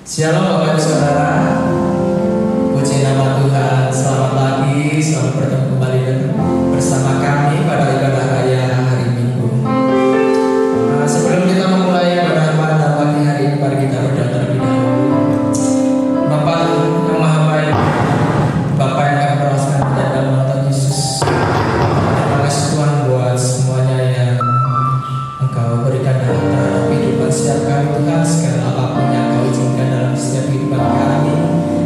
Shalom Bapak Ibu Saudara, puji nama Tuhan. Selamat pagi, selamat bertemu kembali bersama kami pada ibadah raya hari Minggu. Sebelum kita memulai ibadah pada pagi hari ini, mari kita berdoa terlebih dahulu. Bapa yang Maha Baik, Bapa yang kami peraskan kita dalam nama Tuhan Yesus. Terima kasih Tuhan buat semuanya yang Engkau berikan dalam kehidupan setiap kami Tuhan. Segala apapun yang Engkau izinkan dalam setiap kehidupan kami,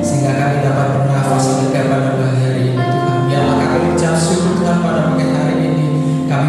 sehingga kami dapat bernafas lega pada pagi hari ini Tuhan. Biarlah kami ucap syukur Tuhan pada pagi hari ini. Kami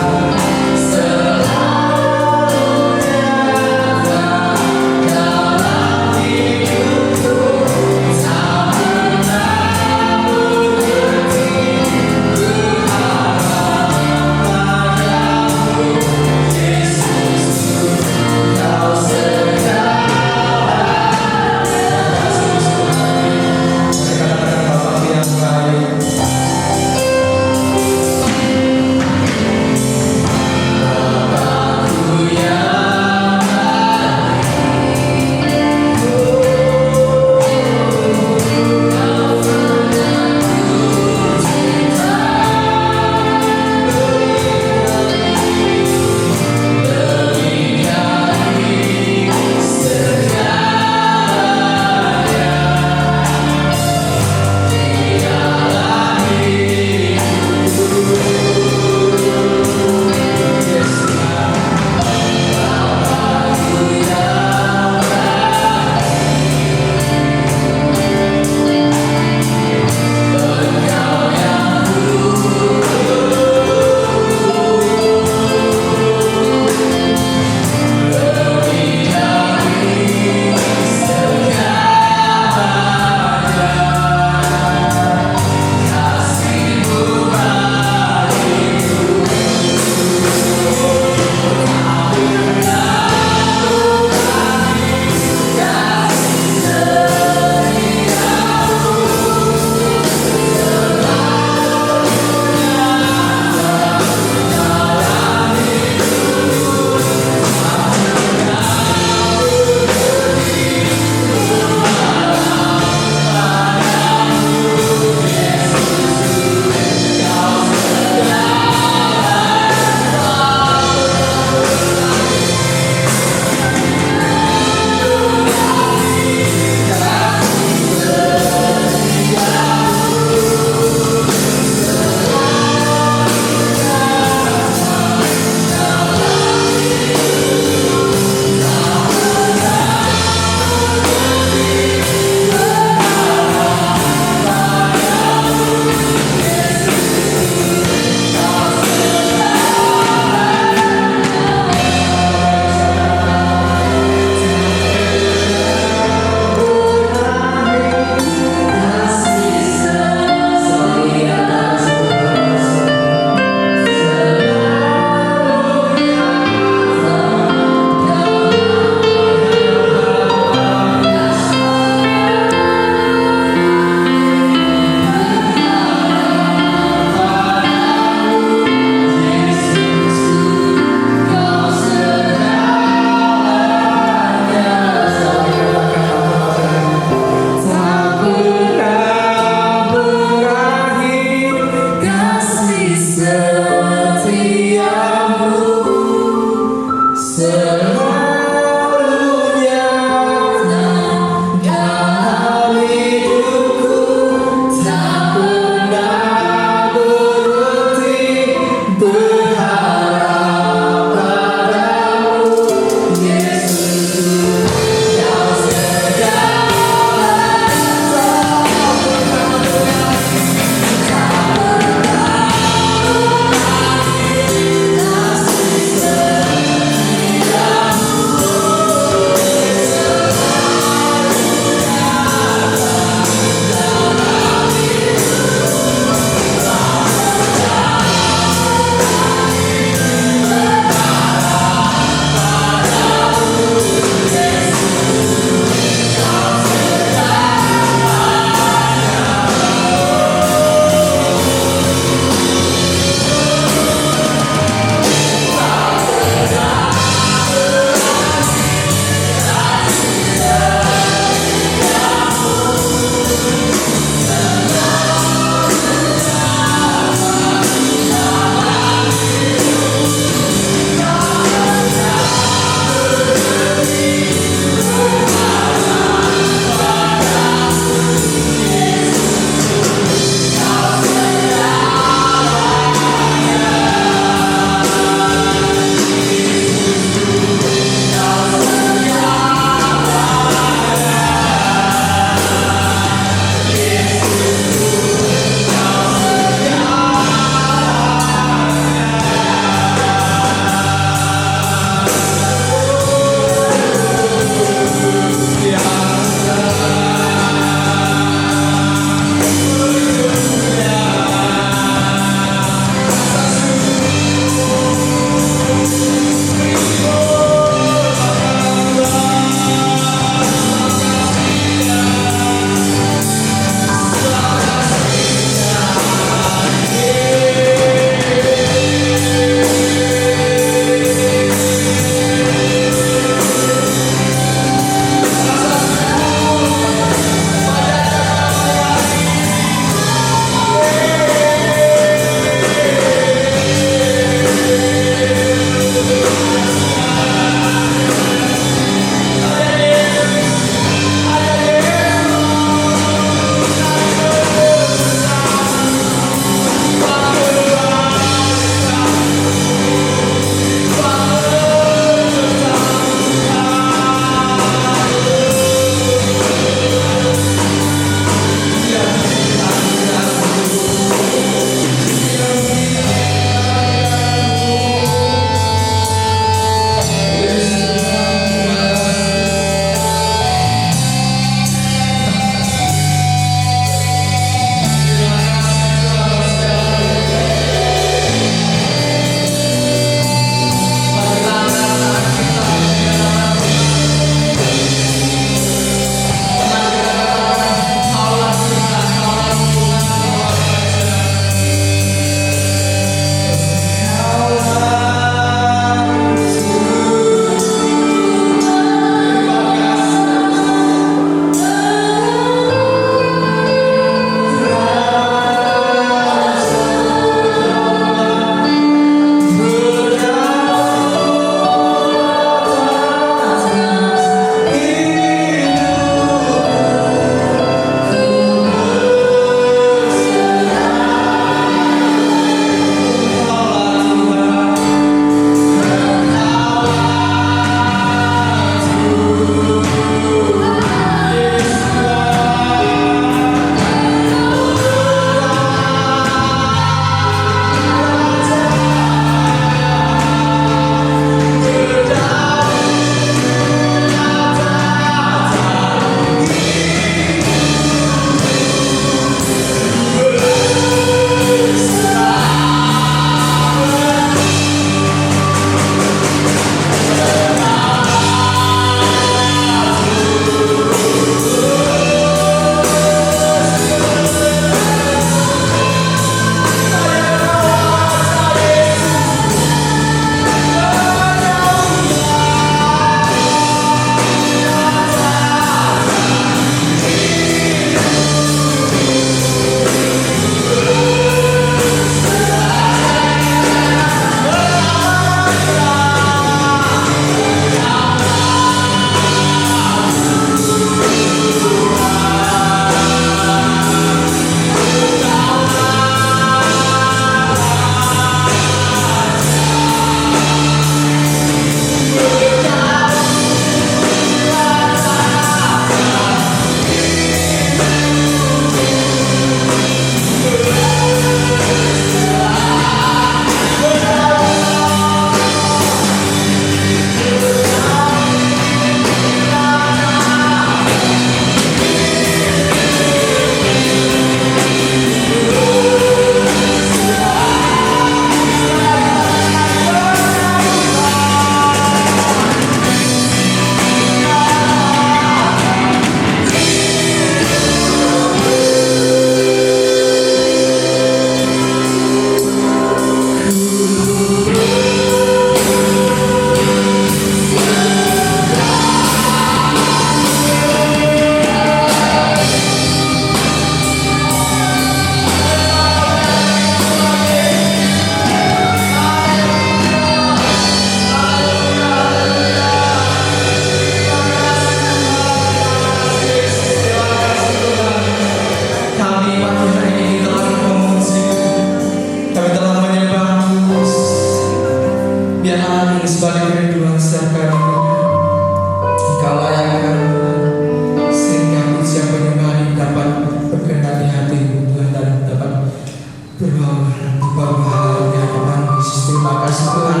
Berbahagia Tuhan Yesus, terima kasih Tuhan.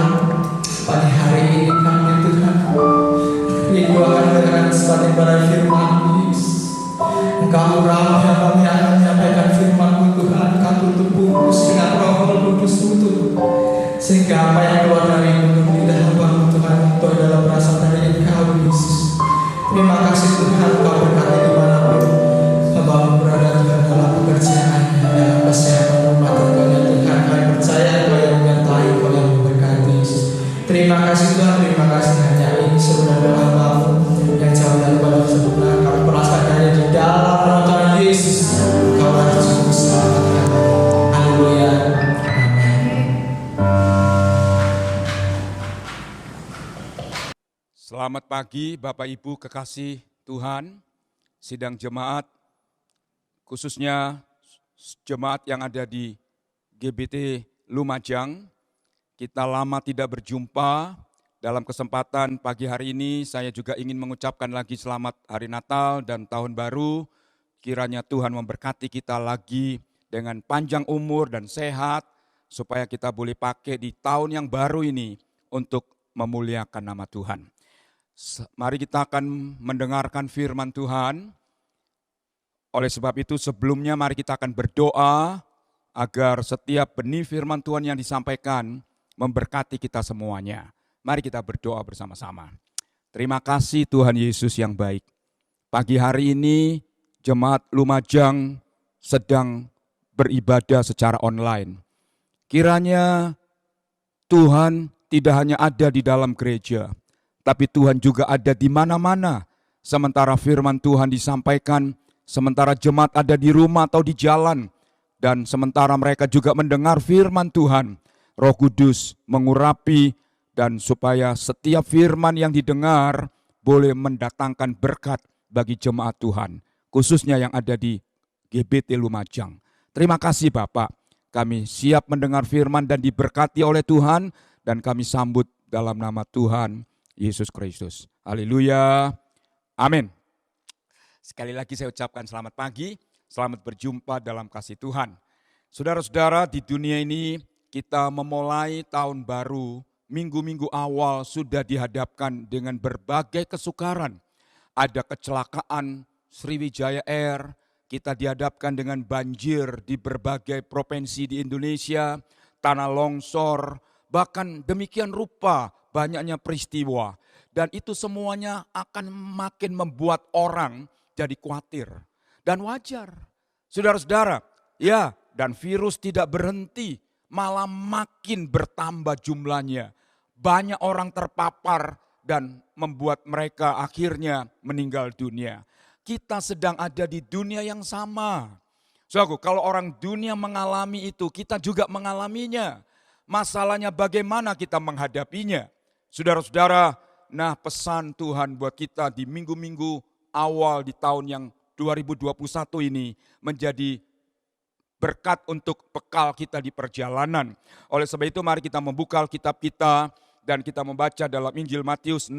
Pada hari ini kami Tuhan rindu akan mendengar seperti pada firman Yesus. Engkau Rabb yang kami akan menyampaikan firman-Mu Tuhan. Kau tutup bungkus dengan Roh Kudus tutup, sehingga apa yang keluar dari mulut lidah hamba-Mu Tuhan itu adalah berasal dari Engkau Yesus. Terima kasih Tuhan, Kau berkati dimanapun hamba-Mu berada Tuhan, dalam pekerjaannya, dalam kesehatan rumah tangganya Tuhan. Kami percaya Kau yang menyertai, Kau yang memberkati Yesus. Terima kasih Tuhan, terima kasih. Hanya ini sebenarnya doa hamba-Mu yang jauh daripada sebenar. Kami merasakannya di dalam nama Tuhan Yesus. Kau adalah Juru Selamat kami. Haleluya. Amin. Selamat pagi Bapak Ibu kekasih Tuhan, sidang jemaat, khususnya jemaat yang ada di GBT Lumajang. Kita lama tidak berjumpa. Dalam kesempatan pagi hari ini saya juga ingin mengucapkan lagi selamat Hari Natal dan Tahun Baru. Kiranya Tuhan memberkati kita lagi dengan panjang umur dan sehat, supaya kita boleh pakai di tahun yang baru ini untuk memuliakan nama Tuhan. Mari kita akan mendengarkan firman Tuhan. Oleh sebab itu sebelumnya mari kita akan berdoa agar setiap benih firman Tuhan yang disampaikan memberkati kita semuanya. Mari kita berdoa bersama-sama. Terima kasih Tuhan Yesus yang baik. Pagi hari ini jemaat Lumajang sedang beribadah secara online. Kiranya Tuhan tidak hanya ada di dalam gereja, tapi Tuhan juga ada di mana-mana. Sementara firman Tuhan disampaikan, sementara jemaat ada di rumah atau di jalan, dan sementara mereka juga mendengar firman Tuhan, Roh Kudus mengurapi, dan supaya setiap firman yang didengar boleh mendatangkan berkat bagi jemaat Tuhan, khususnya yang ada di GBT Lumajang. Terima kasih Bapak, kami siap mendengar firman dan diberkati oleh Tuhan, dan kami sambut dalam nama Tuhan Yesus Kristus. Haleluya. Amin. Sekali lagi saya ucapkan selamat pagi, selamat berjumpa dalam kasih Tuhan. Saudara-saudara, di dunia ini kita memulai tahun baru, minggu-minggu awal sudah dihadapkan dengan berbagai kesukaran. Ada kecelakaan Sriwijaya Air, kita dihadapkan dengan banjir di berbagai provinsi di Indonesia, tanah longsor, bahkan demikian rupa banyaknya peristiwa. Dan itu semuanya akan makin membuat orang jadi khawatir. Dan wajar. Saudara-saudara, ya, dan virus tidak berhenti, malah makin bertambah jumlahnya. Banyak orang terpapar dan membuat mereka akhirnya meninggal dunia. Kita sedang ada di dunia yang sama. Saudaraku, kalau orang dunia mengalami itu, kita juga mengalaminya. Masalahnya bagaimana kita menghadapinya. Saudara-saudara, nah pesan Tuhan buat kita di minggu-minggu awal di tahun yang 2021 ini menjadi berkat untuk bekal kita di perjalanan. Oleh sebab itu mari kita membuka Alkitab kita dan kita membaca dalam Injil Matius 6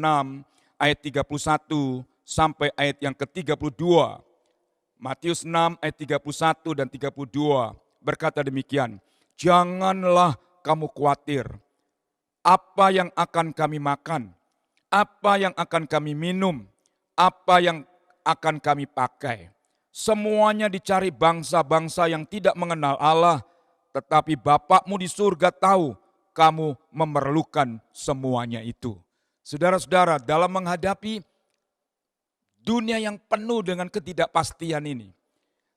ayat 31 sampai ayat yang ke-32. Matius 6 ayat 31 dan 32 berkata demikian, "Janganlah kamu khawatir, apa yang akan kami makan, apa yang akan kami minum, apa yang akan kami pakai. Semuanya dicari bangsa-bangsa yang tidak mengenal Allah, tetapi Bapakmu di surga tahu kamu memerlukan semuanya itu." Saudara-saudara, dalam menghadapi dunia yang penuh dengan ketidakpastian ini,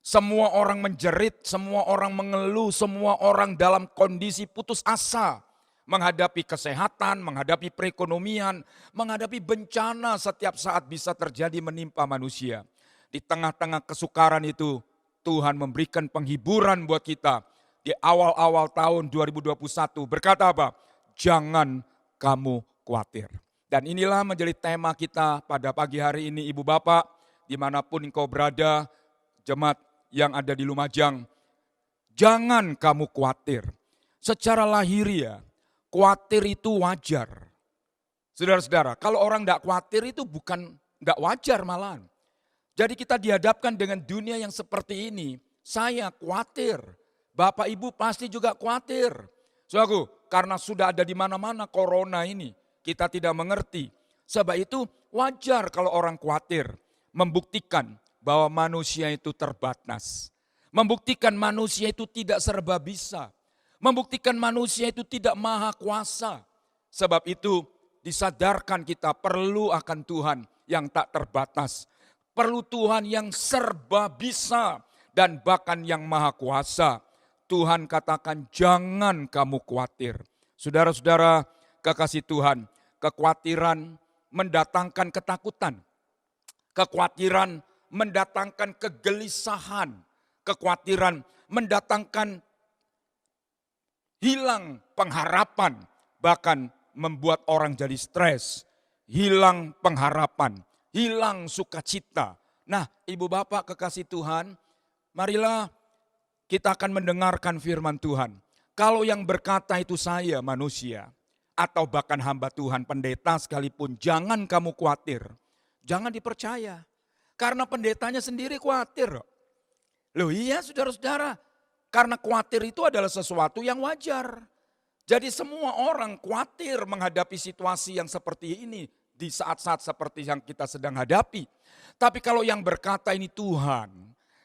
semua orang menjerit, semua orang mengeluh, semua orang dalam kondisi putus asa, menghadapi kesehatan, menghadapi perekonomian, menghadapi bencana setiap saat bisa terjadi menimpa manusia. Di tengah-tengah kesukaran itu, Tuhan memberikan penghiburan buat kita. Di awal-awal tahun 2021 berkata apa? Jangan kamu khawatir. Dan inilah menjadi tema kita pada pagi hari ini, Ibu Bapak, dimanapun engkau berada, jemaat yang ada di Lumajang. Jangan kamu khawatir. Secara lahiriah, khawatir itu wajar. Saudara-saudara, kalau orang tidak khawatir itu bukan tidak wajar malahan. Jadi kita dihadapkan dengan dunia yang seperti ini. Saya khawatir Bapak Ibu pasti juga khawatir. Saudaraku, karena sudah ada di mana-mana corona ini, kita tidak mengerti. Sebab itu wajar kalau orang khawatir, membuktikan bahwa manusia itu terbatas. Membuktikan manusia itu tidak serba bisa. Membuktikan manusia itu tidak maha kuasa. Sebab itu disadarkan kita perlu akan Tuhan yang tak terbatas. Perlu Tuhan yang serba bisa dan bahkan yang maha kuasa. Tuhan katakan jangan kamu khawatir. Saudara-saudara kekasih Tuhan, kekhawatiran mendatangkan ketakutan. Kekhawatiran mendatangkan kegelisahan. Kekhawatiran mendatangkan hilang pengharapan. Bahkan membuat orang jadi stres. Hilang pengharapan. Hilang sukacita. Nah, ibu bapak kekasih Tuhan, marilah kita akan mendengarkan firman Tuhan. Kalau yang berkata itu saya manusia, atau bahkan hamba Tuhan, pendeta sekalipun, jangan kamu khawatir. Jangan dipercaya. Karena pendetanya sendiri khawatir. Loh iya saudara-saudara, karena khawatir itu adalah sesuatu yang wajar. Jadi semua orang khawatir menghadapi situasi yang seperti ini. Di saat-saat seperti yang kita sedang hadapi. Tapi kalau yang berkata ini Tuhan,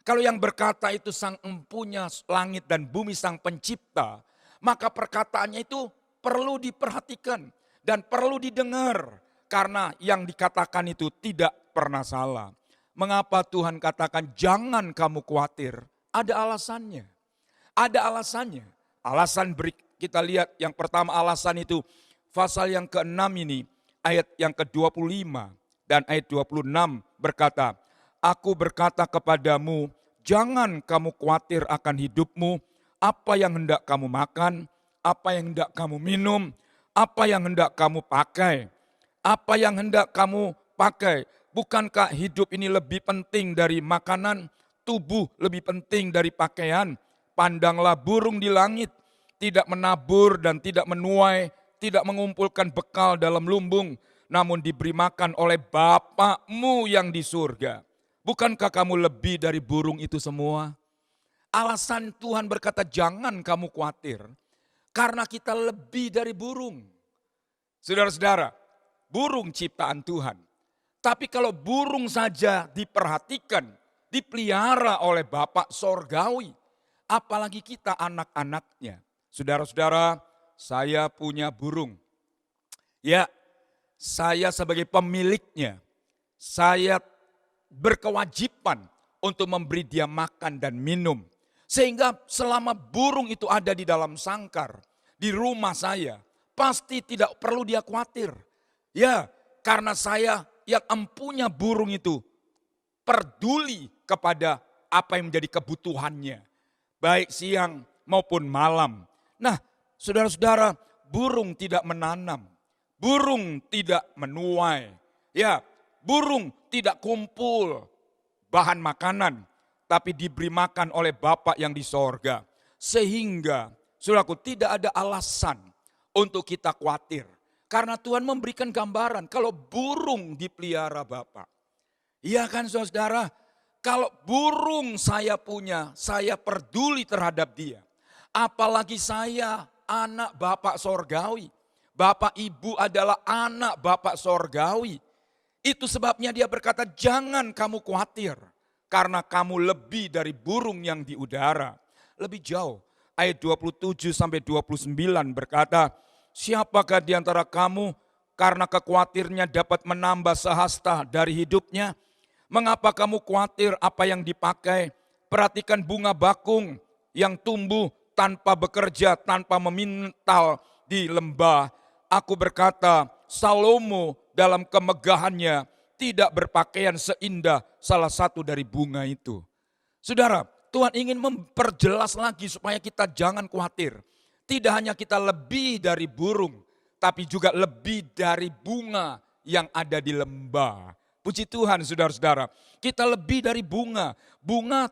kalau yang berkata itu sang empunya langit dan bumi, sang pencipta, maka perkataannya itu perlu diperhatikan dan perlu didengar. Karena yang dikatakan itu tidak pernah salah. Mengapa Tuhan katakan jangan kamu khawatir? Ada alasannya. Ada alasannya. Alasan kita lihat yang pertama alasan itu pasal yang ke-6 ini. Ayat yang ke-25 dan ayat 26 berkata, aku berkata kepadamu, jangan kamu khawatir akan hidupmu, apa yang hendak kamu makan, apa yang hendak kamu minum, apa yang hendak kamu pakai. Apa yang hendak kamu pakai, bukankah hidup ini lebih penting dari makanan, tubuh lebih penting dari pakaian. Pandanglah burung di langit, tidak menabur dan tidak menuai, tidak mengumpulkan bekal dalam lumbung, namun diberi makan oleh Bapakmu yang di surga. Bukankah kamu lebih dari burung itu semua? Alasan Tuhan berkata jangan kamu khawatir, karena kita lebih dari burung. Saudara-saudara, burung ciptaan Tuhan. Tapi kalau burung saja diperhatikan, dipelihara oleh Bapak Sorgawi, apalagi kita anak-anaknya. Saudara-saudara, saya punya burung. Ya, saya sebagai pemiliknya, saya berkewajiban untuk memberi dia makan dan minum. Sehingga selama burung itu ada di dalam sangkar, di rumah saya, pasti tidak perlu dia khawatir. Ya, karena saya yang empunya burung itu peduli kepada apa yang menjadi kebutuhannya. Baik siang maupun malam. Nah, saudara-saudara, burung tidak menanam, burung tidak menuai, ya, burung tidak kumpul bahan makanan, tapi diberi makan oleh Bapa yang di sorga. Sehingga, saudaraku, tidak ada alasan untuk kita khawatir. Karena Tuhan memberikan gambaran kalau burung dipelihara Bapa. Iya kan saudara, kalau burung saya punya, saya peduli terhadap dia. Apalagi saya anak Bapak Sorgawi. Bapak Ibu adalah anak Bapak Sorgawi. Itu sebabnya dia berkata jangan kamu khawatir. Karena kamu lebih dari burung yang di udara. Lebih jauh. Ayat 27 sampai 29 berkata, siapakah di antara kamu karena kekhawatirnya dapat menambah sehasta dari hidupnya? Mengapa kamu khawatir apa yang dipakai? Perhatikan bunga bakung yang tumbuh tanpa bekerja, tanpa memintal di lembah. Aku berkata, Salomo dalam kemegahannya tidak berpakaian seindah salah satu dari bunga itu. Saudara, Tuhan ingin memperjelas lagi supaya kita jangan khawatir. Tidak hanya kita lebih dari burung, tapi juga lebih dari bunga yang ada di lembah. Puji Tuhan saudara-saudara, kita lebih dari bunga. Bunga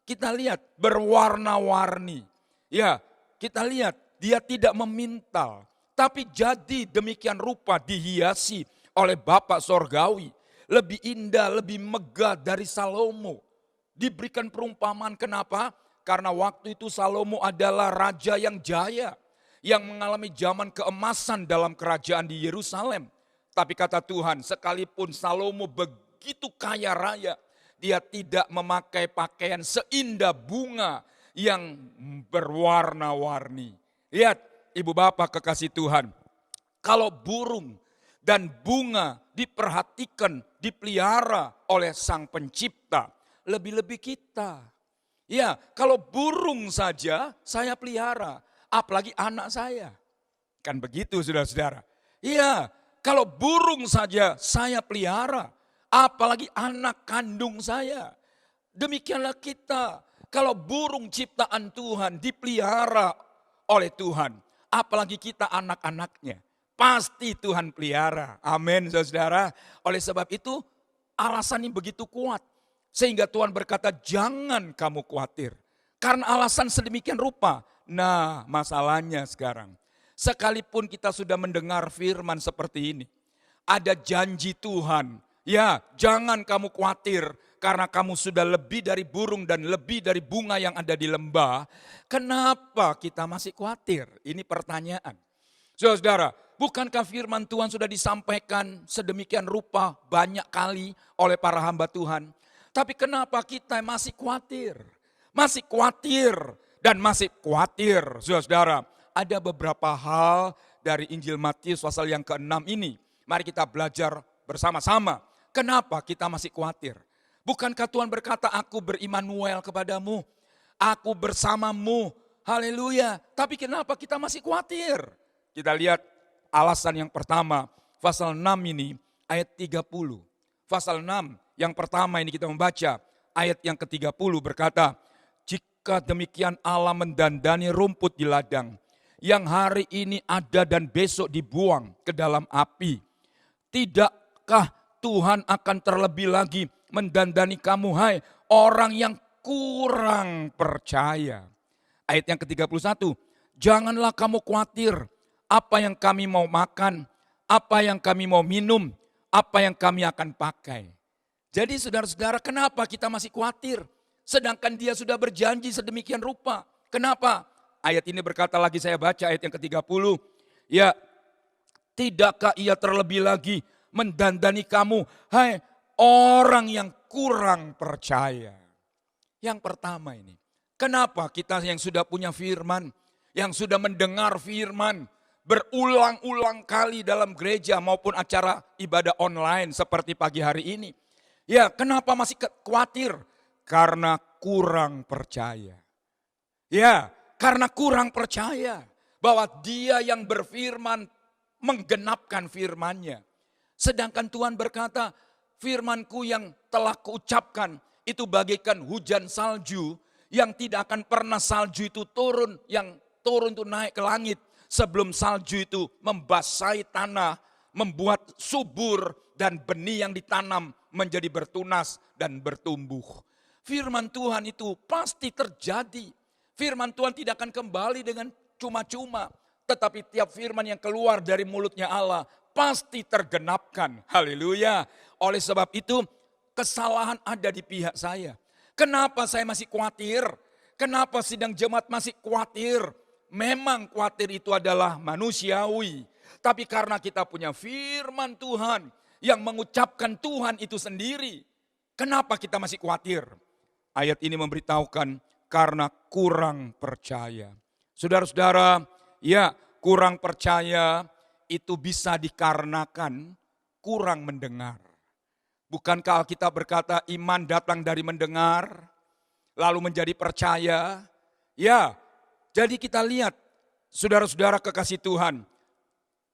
kita lihat berwarna-warni. Ya, kita lihat dia tidak memintal. Tapi jadi demikian rupa dihiasi oleh Bapak Sorgawi. Lebih indah, lebih megah dari Salomo. Diberikan perumpamaan kenapa? Karena waktu itu Salomo adalah raja yang jaya, yang mengalami zaman keemasan dalam kerajaan di Yerusalem. Tapi kata Tuhan, sekalipun Salomo begitu kaya raya, dia tidak memakai pakaian seindah bunga yang berwarna-warni. Lihat, ibu bapak kekasih Tuhan, kalau burung dan bunga diperhatikan, dipelihara oleh Sang Pencipta, lebih-lebih kita. Ya, kalau burung saja saya pelihara, apalagi anak saya. Kan begitu saudara-saudara. Iya, kalau burung saja saya pelihara, apalagi anak kandung saya. Demikianlah kita. Kalau burung ciptaan Tuhan dipelihara oleh Tuhan, apalagi kita anak-anaknya, pasti Tuhan pelihara. Amin saudara. Oleh sebab itu alasan ini begitu kuat. Sehingga Tuhan berkata jangan kamu khawatir. Karena alasan sedemikian rupa. Nah masalahnya sekarang. Sekalipun kita sudah mendengar firman seperti ini. Ada janji Tuhan. Ya jangan kamu khawatir. Karena kamu sudah lebih dari burung dan lebih dari bunga yang ada di lembah. Kenapa kita masih khawatir? Ini pertanyaan. Saudara, bukankah firman Tuhan sudah disampaikan sedemikian rupa banyak kali oleh para hamba Tuhan? Tapi kenapa kita masih khawatir? Masih khawatir dan masih khawatir. Saudara, ada beberapa hal dari Injil Matius pasal yang ke-6 ini. Mari kita belajar bersama-sama. Kenapa kita masih khawatir? Bukankah Tuhan berkata, aku berimanuel kepadamu, aku bersamamu, haleluya. Tapi kenapa kita masih khawatir? Kita lihat alasan yang pertama, pasal 6 ini ayat 30. Pasal 6 yang pertama ini kita membaca, ayat yang ke-30 berkata, jika demikian Allah mendandani rumput di ladang, yang hari ini ada dan besok dibuang ke dalam api. Tidakkah Tuhan akan terlebih lagi mendandani kamu, hai orang yang kurang percaya. Ayat yang ke-31, janganlah kamu khawatir apa yang kami mau makan, apa yang kami mau minum, apa yang kami akan pakai. Jadi saudara-saudara, kenapa kita masih khawatir? Sedangkan dia sudah berjanji sedemikian rupa. Kenapa? Ayat ini berkata lagi, saya baca ayat yang ke-30. Ya, tidakkah ia terlebih lagi mendandani kamu, hai orang yang kurang percaya. Yang pertama ini, kenapa kita yang sudah punya firman, yang sudah mendengar firman, berulang-ulang kali dalam gereja maupun acara ibadah online seperti pagi hari ini. Ya, kenapa masih khawatir? Karena kurang percaya. Ya, karena kurang percaya bahwa dia yang berfirman menggenapkan firman-Nya. Sedangkan Tuhan berkata, firman-Ku yang telah kuucapkan itu bagaikan hujan salju yang tidak akan pernah salju itu turun, yang turun itu naik ke langit sebelum salju itu membasahi tanah, membuat subur dan benih yang ditanam menjadi bertunas dan bertumbuh. Firman Tuhan itu pasti terjadi. Firman Tuhan tidak akan kembali dengan cuma-cuma, tetapi tiap firman yang keluar dari mulutnya Allah pasti tergenapkan. Haleluya. Oleh sebab itu kesalahan ada di pihak saya. Kenapa saya masih khawatir? Kenapa sidang jemaat masih khawatir? Memang khawatir itu adalah manusiawi. Tapi karena kita punya firman Tuhan yang mengucapkan Tuhan itu sendiri. Kenapa kita masih khawatir? Ayat ini memberitahukan karena kurang percaya. Saudara-saudara, ya kurang percaya itu bisa dikarenakan kurang mendengar. Bukankah Alkitab berkata iman datang dari mendengar, lalu menjadi percaya? Ya, jadi kita lihat saudara-saudara kekasih Tuhan,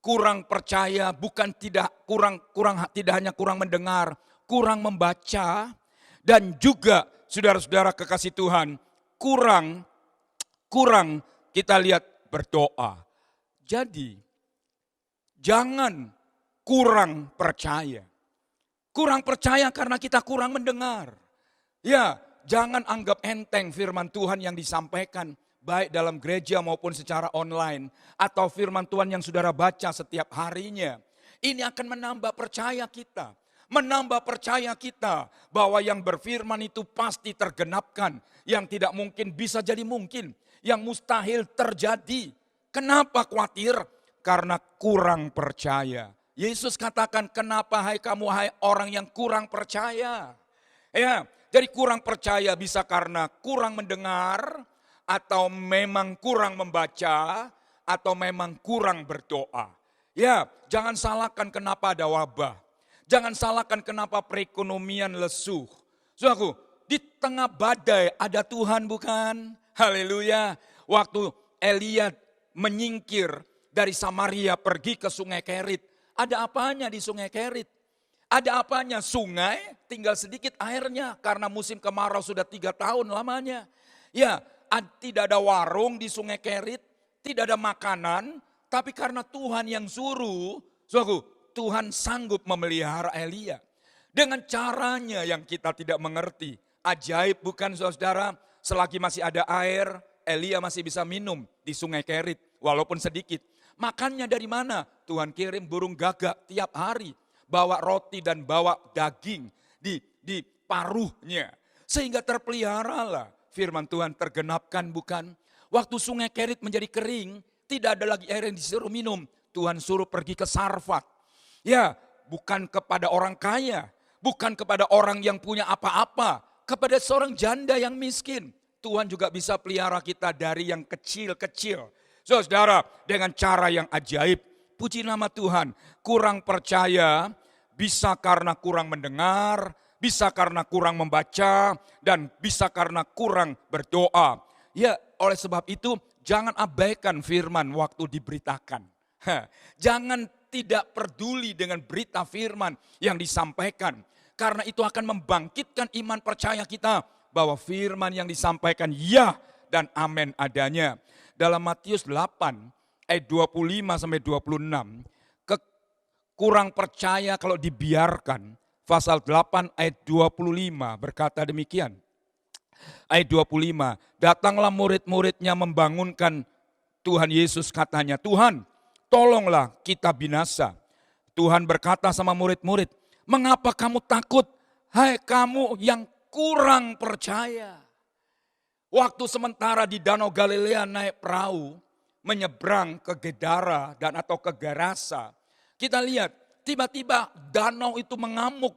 kurang percaya bukan tidak hanya kurang mendengar, kurang membaca, dan juga saudara-saudara kekasih Tuhan, kurang kita lihat berdoa. Jadi jangan kurang percaya. Kurang percaya karena kita kurang mendengar. Ya, jangan anggap enteng firman Tuhan yang disampaikan baik dalam gereja maupun secara online atau firman Tuhan yang saudara baca setiap harinya. Ini akan menambah percaya kita, menambah percaya kita bahwa yang berfirman itu pasti tergenapkan. Yang tidak mungkin bisa jadi mungkin, yang mustahil terjadi. Kenapa khawatir? Karena kurang percaya. Yesus katakan, kenapa hai kamu hai orang yang kurang percaya? Ya, jadi kurang percaya bisa karena kurang mendengar, atau memang kurang membaca, atau memang kurang berdoa. Ya, jangan salahkan kenapa ada wabah. Jangan salahkan kenapa perekonomian lesu. Saudaraku, di tengah badai ada Tuhan bukan? Haleluya. Waktu Elia menyingkir dari Samaria pergi ke Sungai Kerit. Ada apanya di Sungai Kerit? Ada apanya? Sungai tinggal sedikit airnya karena musim kemarau sudah 3 tahun lamanya. Ya, tidak ada warung di Sungai Kerit, tidak ada makanan, tapi karena Tuhan yang suruh, saudaraku, Tuhan sanggup memelihara Elia. Dengan caranya yang kita tidak mengerti. Ajaib bukan saudara, selagi masih ada air, Elia masih bisa minum di Sungai Kerit, walaupun sedikit. Makannya dari mana? Tuhan kirim burung gagak tiap hari. Bawa roti dan bawa daging di paruhnya. Sehingga terpeliharalah firman Tuhan tergenapkan bukan? Waktu Sungai Kerit menjadi kering, tidak ada lagi air yang disuruh minum. Tuhan suruh pergi ke Sarfat. Ya, bukan kepada orang kaya. Bukan kepada orang yang punya apa-apa. Kepada seorang janda yang miskin. Tuhan juga bisa pelihara kita dari yang kecil-kecil. Saudara, dengan cara yang ajaib, puji nama Tuhan, kurang percaya, bisa karena kurang mendengar, bisa karena kurang membaca, dan bisa karena kurang berdoa. Ya, oleh sebab itu, jangan abaikan firman waktu diberitakan. Jangan tidak peduli dengan berita firman yang disampaikan. Karena itu akan membangkitkan iman percaya kita, bahwa firman yang disampaikan ya dan amin adanya. Dalam Matius 8 ayat 25 sampai 26, kurang percaya kalau dibiarkan. Pasal 8 ayat 25 berkata demikian. Ayat 25, datanglah murid-muridnya membangunkan Tuhan Yesus, katanya, Tuhan tolonglah kita binasa. Tuhan berkata sama murid-murid, mengapa kamu takut? Hai kamu yang kurang percaya. Waktu sementara di Danau Galilea naik perahu, menyeberang ke Gedara dan atau ke Gerasa. Kita lihat, tiba-tiba danau itu mengamuk,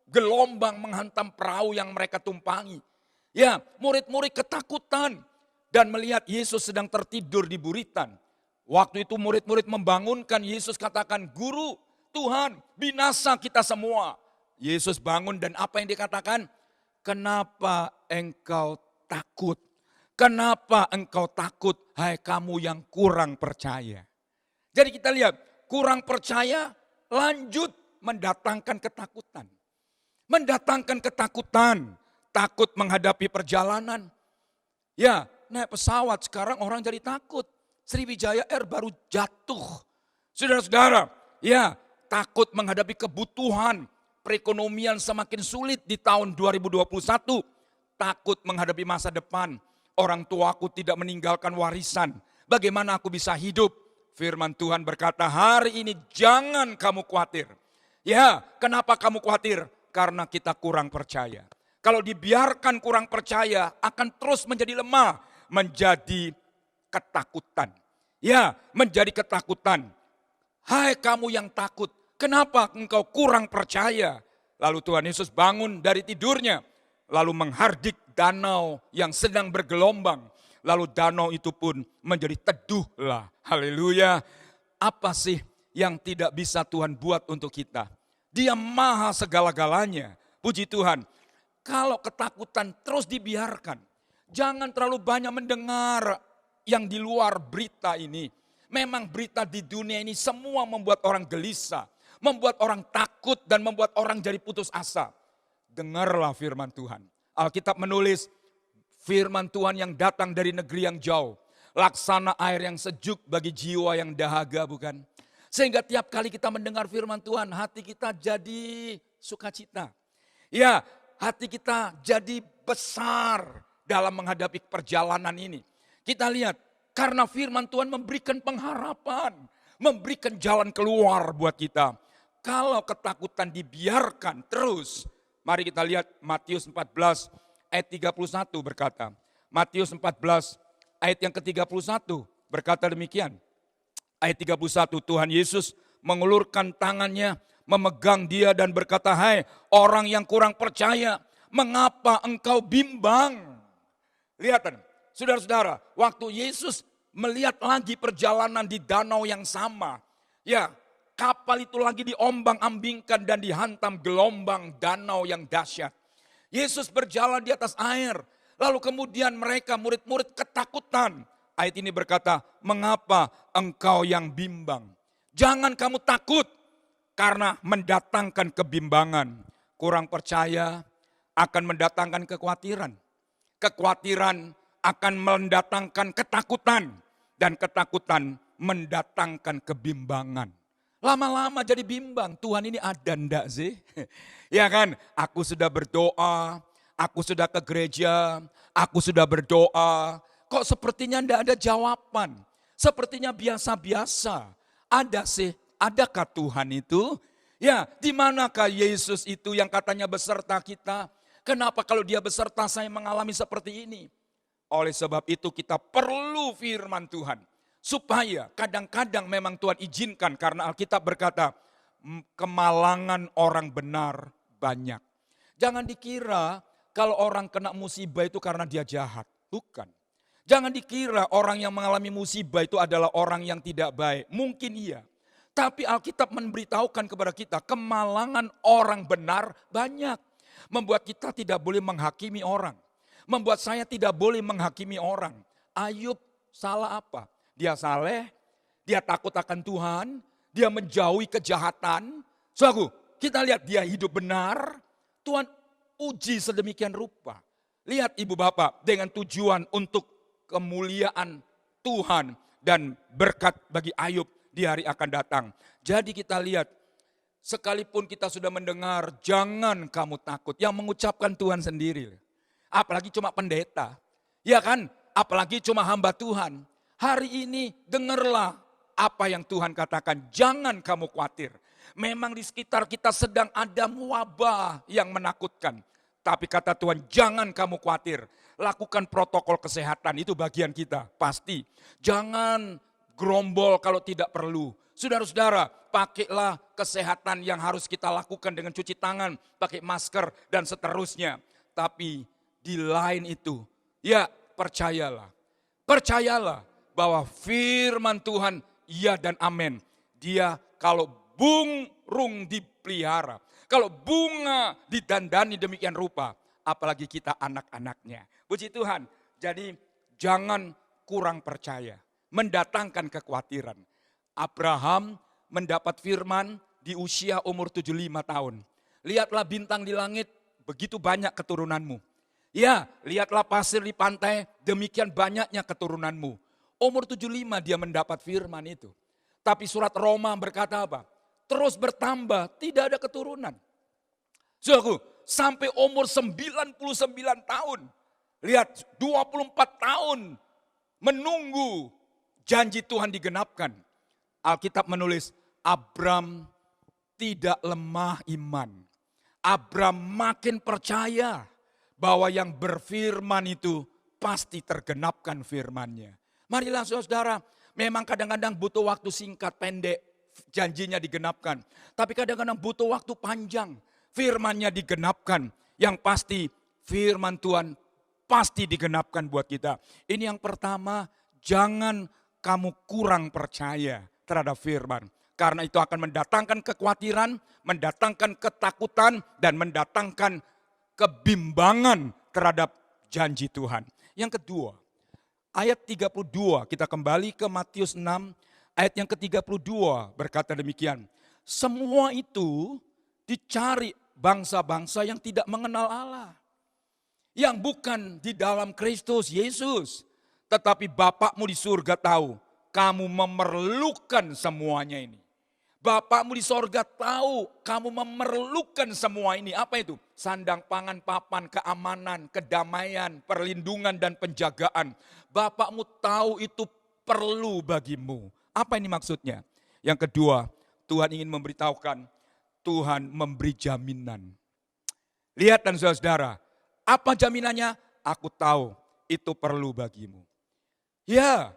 gelombang menghantam perahu yang mereka tumpangi. Ya, murid-murid ketakutan dan melihat Yesus sedang tertidur di buritan. Waktu itu murid-murid membangunkan Yesus, katakan, Guru, Tuhan, binasa kita semua. Yesus bangun dan apa yang dikatakan? Kenapa engkau takut? Kenapa engkau takut, hai kamu yang kurang percaya? Jadi kita lihat, kurang percaya lanjut mendatangkan ketakutan. Mendatangkan ketakutan, takut menghadapi perjalanan. Ya, naik pesawat sekarang orang jadi takut. Sriwijaya Air baru jatuh. Saudara-saudara, ya takut menghadapi kebutuhan. Perekonomian semakin sulit di tahun 2021. Takut menghadapi masa depan. Orang tuaku tidak meninggalkan warisan. Bagaimana aku bisa hidup? Firman Tuhan berkata, hari ini jangan kamu khawatir. Ya, kenapa kamu khawatir? Karena kita kurang percaya. Kalau dibiarkan kurang percaya, akan terus menjadi lemah. Menjadi ketakutan. Ya, menjadi ketakutan. Hai kamu yang takut, kenapa engkau kurang percaya? Lalu Tuhan Yesus bangun dari tidurnya. Lalu menghardik danau yang sedang bergelombang. Lalu danau itu pun menjadi teduhlah. Haleluya. Apa sih yang tidak bisa Tuhan buat untuk kita? Dia maha segala-galanya. Puji Tuhan. Kalau ketakutan terus dibiarkan. Jangan terlalu banyak mendengar yang di luar berita ini. Memang berita di dunia ini semua membuat orang gelisah. Membuat orang takut dan membuat orang jadi putus asa. Dengarlah firman Tuhan. Alkitab menulis firman Tuhan yang datang dari negeri yang jauh. Laksana air yang sejuk bagi jiwa yang dahaga bukan? Sehingga tiap kali kita mendengar firman Tuhan, hati kita jadi sukacita. Ya, hati kita jadi besar dalam menghadapi perjalanan ini. Kita lihat, karena firman Tuhan memberikan pengharapan. Memberikan jalan keluar buat kita. kalau ketakutan dibiarkan terus, mari kita lihat Matius 14 ayat 31 berkata. Matius 14 ayat yang ke-31 berkata demikian. Ayat 31, Tuhan Yesus mengulurkan tangannya, memegang dia dan berkata, "Hai orang yang kurang percaya, mengapa engkau bimbang?" Lihat, saudara-saudara, waktu Yesus melihat lagi perjalanan di danau yang sama, ya, kapal itu lagi diombang-ambingkan dan dihantam gelombang danau yang dahsyat. Yesus berjalan di atas air, lalu kemudian mereka murid-murid ketakutan. Ayat ini berkata, "Mengapa engkau yang bimbang? Jangan kamu takut karena mendatangkan kebimbangan." Kurang percaya akan mendatangkan kekhawatiran. Kekhawatiran akan mendatangkan ketakutan. Dan ketakutan mendatangkan kebimbangan. Lama-lama jadi bimbang, Tuhan ini ada enggak sih? Ya kan, aku sudah berdoa, aku sudah ke gereja, aku sudah berdoa. Kok sepertinya enggak ada jawaban? Sepertinya biasa-biasa. Ada sih, adakah Tuhan itu? Ya, di manakah Yesus itu yang katanya beserta kita? Kenapa kalau dia beserta saya mengalami seperti ini? Oleh sebab itu kita perlu firman Tuhan. Supaya kadang-kadang memang Tuhan izinkan karena Alkitab berkata, kemalangan orang benar banyak. Jangan dikira kalau orang kena musibah itu karena dia jahat. Bukan. Jangan dikira orang yang mengalami musibah itu adalah orang yang tidak baik. Mungkin iya. Tapi Alkitab memberitahukan kepada kita kemalangan orang benar banyak. Membuat kita tidak boleh menghakimi orang. Membuat saya tidak boleh menghakimi orang. Ayub salah apa? Dia saleh, dia takut akan Tuhan, dia menjauhi kejahatan. Saudaraku, kita lihat dia hidup benar. Tuhan uji sedemikian rupa. Lihat ibu bapak dengan tujuan untuk kemuliaan Tuhan dan berkat bagi Ayub di hari akan datang. Jadi kita lihat, sekalipun kita sudah mendengar, jangan kamu takut. Yang mengucapkan Tuhan sendiri. Apalagi cuma pendeta. Ya kan? Apalagi cuma hamba Tuhan. Hari ini dengarlah apa yang Tuhan katakan. Jangan kamu khawatir. Memang di sekitar kita sedang ada wabah yang menakutkan. Tapi kata Tuhan, jangan kamu khawatir. Lakukan protokol kesehatan, itu bagian kita, pasti. Jangan gerombol kalau tidak perlu. Saudara-saudara, pakailah kesehatan yang harus kita lakukan dengan cuci tangan, pakai masker dan seterusnya. Tapi di lain itu, ya percayalah. Percayalah bahwa firman Tuhan, ya dan amin. Dia kalau burung dipelihara, kalau bunga didandani demikian rupa, apalagi kita anak-anaknya. Puji Tuhan, jadi jangan kurang percaya, mendatangkan kekhawatiran. Abraham mendapat firman di usia umur 75 tahun. Lihatlah bintang di langit, begitu banyak keturunanmu. Ya, lihatlah pasir di pantai, demikian banyaknya keturunanmu. Umur 75 dia mendapat firman itu. Tapi surat Roma berkata apa? Terus bertambah, tidak ada keturunan. Saudaraku, sampai umur 99 tahun. Lihat, 24 tahun menunggu janji Tuhan digenapkan. Alkitab menulis, Abram tidak lemah iman. Abram makin percaya bahwa yang berfirman itu pasti tergenapkan firman-Nya. Marilah saudara, memang kadang-kadang butuh waktu singkat, pendek, janjinya digenapkan. Tapi kadang-kadang butuh waktu panjang, firman-Nya digenapkan. Yang pasti firman Tuhan pasti digenapkan buat kita. Ini yang pertama, jangan kamu kurang percaya terhadap firman. Karena itu akan mendatangkan kekhawatiran, mendatangkan ketakutan, dan mendatangkan kebimbangan terhadap janji Tuhan. Yang kedua, ayat 32, kita kembali ke Matius 6, ayat yang ke-32 berkata demikian. Semua itu dicari bangsa-bangsa yang tidak mengenal Allah. Yang bukan di dalam Kristus Yesus. Tetapi Bapakmu di surga tahu, kamu memerlukan semuanya ini. Bapakmu di sorga tahu kamu memerlukan semua ini. Apa itu? Sandang, pangan, papan, keamanan, kedamaian, perlindungan dan penjagaan. Bapakmu tahu itu perlu bagimu. Apa ini maksudnya? Yang kedua, Tuhan ingin memberitahukan Tuhan memberi jaminan. Lihat dan saudara, apa jaminannya? Aku tahu itu perlu bagimu. Ya,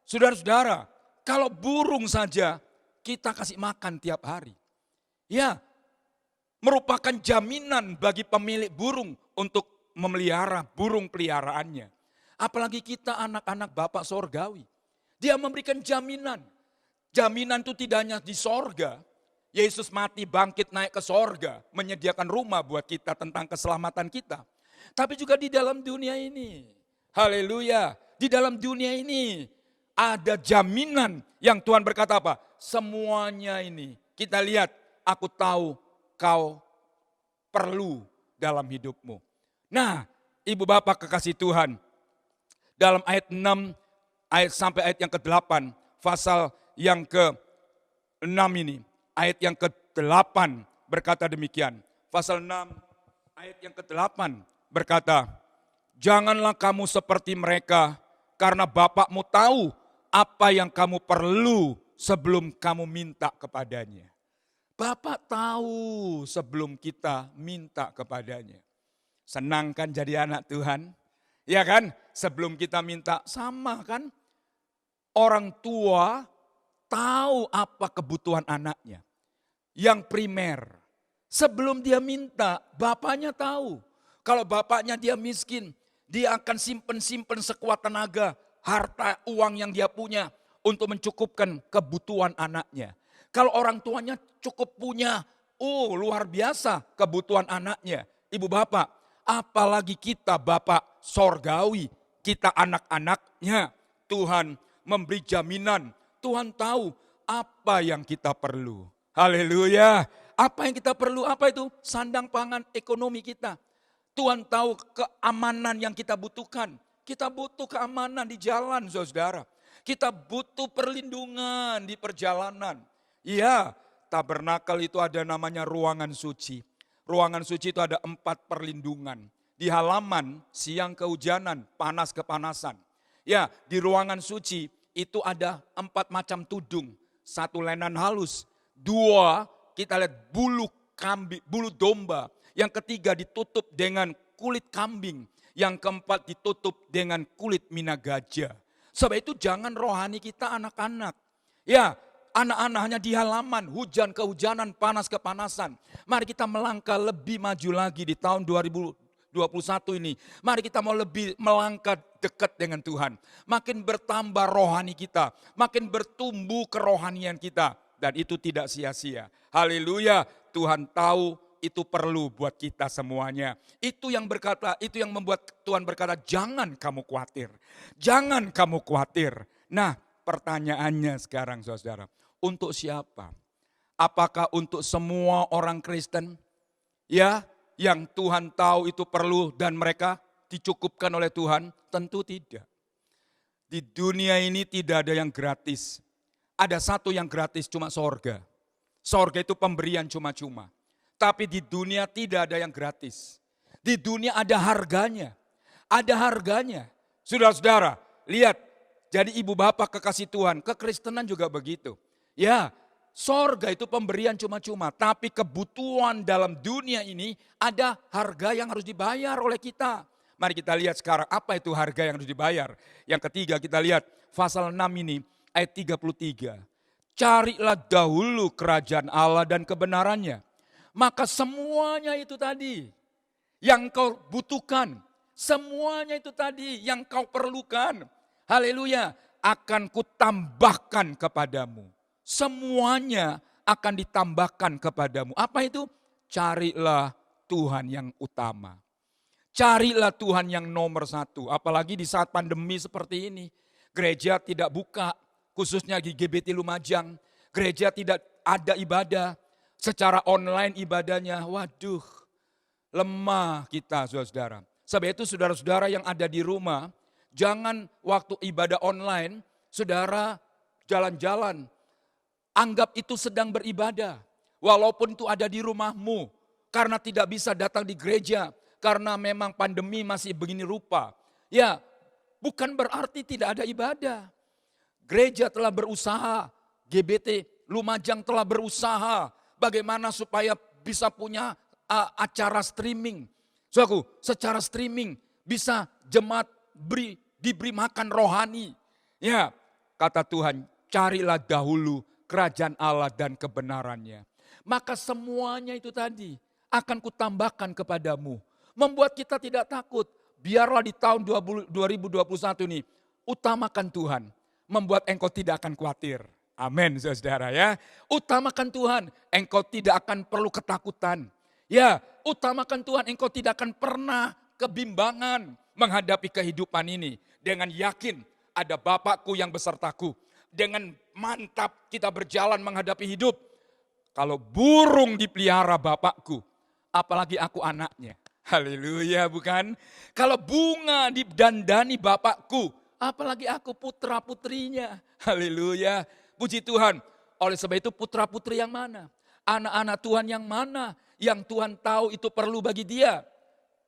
saudara-saudara, kalau burung saja kita kasih makan tiap hari. Ya, merupakan jaminan bagi pemilik burung untuk memelihara burung peliharaannya. Apalagi kita anak-anak Bapak Sorgawi. Dia memberikan jaminan. Jaminan itu tidak hanya di sorga. Yesus mati, bangkit, naik ke sorga. Menyediakan rumah buat kita tentang keselamatan kita. Tapi juga di dalam dunia ini. Haleluya. Di dalam dunia ini ada jaminan yang Tuhan berkata apa? Semuanya ini kita lihat, aku tahu kau perlu dalam hidupmu. Nah, ibu bapak kekasih Tuhan, dalam ayat 6 ayat sampai ayat yang ke-8, pasal yang ke-6 ini, ayat yang ke-8 berkata demikian. Pasal 6 ayat yang ke-8 berkata, janganlah kamu seperti mereka, karena Bapakmu tahu apa yang kamu perlu sebelum kamu minta kepadanya. Bapak tahu sebelum kita minta kepadanya. Senang kan jadi anak Tuhan? Ya kan? Sebelum kita minta, sama kan? Orang tua tahu apa kebutuhan anaknya. Yang primer. Sebelum dia minta, bapaknya tahu. Kalau bapaknya dia miskin, dia akan simpen sekuat tenaga, harta uang yang dia punya untuk mencukupkan kebutuhan anaknya. Kalau orang tuanya cukup punya, luar biasa kebutuhan anaknya. Ibu bapak, apalagi kita bapak sorgawi, kita anak-anaknya. Tuhan memberi jaminan, Tuhan tahu apa yang kita perlu. Haleluya. Apa yang kita perlu, apa itu? Sandang pangan ekonomi kita. Tuhan tahu keamanan yang kita butuhkan. Kita butuh keamanan di jalan, saudara. Kita butuh perlindungan di perjalanan. Iya, tabernakel itu ada namanya ruangan suci. Ruangan suci itu ada 4 perlindungan. Di halaman, siang kehujanan, panas kepanasan. Ya, di ruangan suci itu ada 4 macam tudung. 1 lenan halus, 2 kita lihat bulu kambing, bulu domba. Yang ketiga ditutup dengan kulit kambing. Yang keempat ditutup dengan kulit mina gajah. Sebab itu jangan rohani kita anak-anak. Ya, anak-anak hanya di halaman, hujan kehujanan, panas kepanasan. Mari kita melangkah lebih maju lagi di tahun 2021 ini. Mari kita mau lebih melangkah dekat dengan Tuhan. Makin bertambah rohani kita, makin bertumbuh kerohanian kita. Dan itu tidak sia-sia. Haleluya, Tuhan tahu itu perlu buat kita semuanya. Itu yang membuat Tuhan berkata, jangan kamu khawatir. Jangan kamu khawatir. Nah, pertanyaannya sekarang saudara, untuk siapa? Apakah untuk semua orang Kristen? Ya, yang Tuhan tahu itu perlu dan mereka dicukupkan oleh Tuhan? Tentu tidak. Di dunia ini tidak ada yang gratis. Ada satu yang gratis, cuma sorga. Sorga itu pemberian cuma-cuma. Tapi di dunia tidak ada yang gratis. Di dunia ada harganya. Ada harganya. Saudara-saudara, lihat. Jadi ibu bapak kekasih Tuhan, kekristenan juga begitu. Ya, sorga itu pemberian cuma-cuma. Tapi kebutuhan dalam dunia ini ada harga yang harus dibayar oleh kita. Mari kita lihat sekarang apa itu harga yang harus dibayar. Yang ketiga kita lihat pasal 6 ini ayat 33. Carilah dahulu kerajaan Allah dan kebenarannya. Maka semuanya itu tadi yang kau butuhkan. Semuanya itu tadi yang kau perlukan. Haleluya, akan kutambahkan kepadamu. Semuanya akan ditambahkan kepadamu. Apa itu? Carilah Tuhan yang utama. Carilah Tuhan yang nomor 1. Apalagi di saat pandemi seperti ini. Gereja tidak buka, khususnya di GBT Lumajang. Gereja tidak ada ibadah. Secara online ibadahnya, waduh, lemah kita saudara-saudara. Sebab itu saudara-saudara yang ada di rumah, jangan waktu ibadah online, saudara jalan-jalan. Anggap itu sedang beribadah. Walaupun itu ada di rumahmu, karena tidak bisa datang di gereja, karena memang pandemi masih begini rupa. Ya, bukan berarti tidak ada ibadah. Gereja telah berusaha, GBT Lumajang telah berusaha, bagaimana supaya bisa punya acara streaming. Saudaraku, secara streaming bisa jemaat diberi makan rohani. Ya, kata Tuhan, carilah dahulu kerajaan Allah dan kebenarannya. Maka semuanya itu tadi akan kutambahkan kepadamu. Membuat kita tidak takut. Biarlah di tahun 2021 ini, utamakan Tuhan. Membuat engkau tidak akan khawatir. Amin, saudara ya. Utamakan Tuhan, engkau tidak akan perlu ketakutan. Ya, utamakan Tuhan, engkau tidak akan pernah kebimbangan menghadapi kehidupan ini. Dengan yakin ada Bapakku yang besertaku. Dengan mantap kita berjalan menghadapi hidup. Kalau burung dipelihara Bapakku, apalagi aku anaknya. Haleluya, bukan? Kalau bunga didandani Bapakku, apalagi aku putra putrinya. Haleluya, puji Tuhan. Oleh sebab itu putra putri yang mana? Anak-anak Tuhan yang mana? Yang Tuhan tahu itu perlu bagi dia.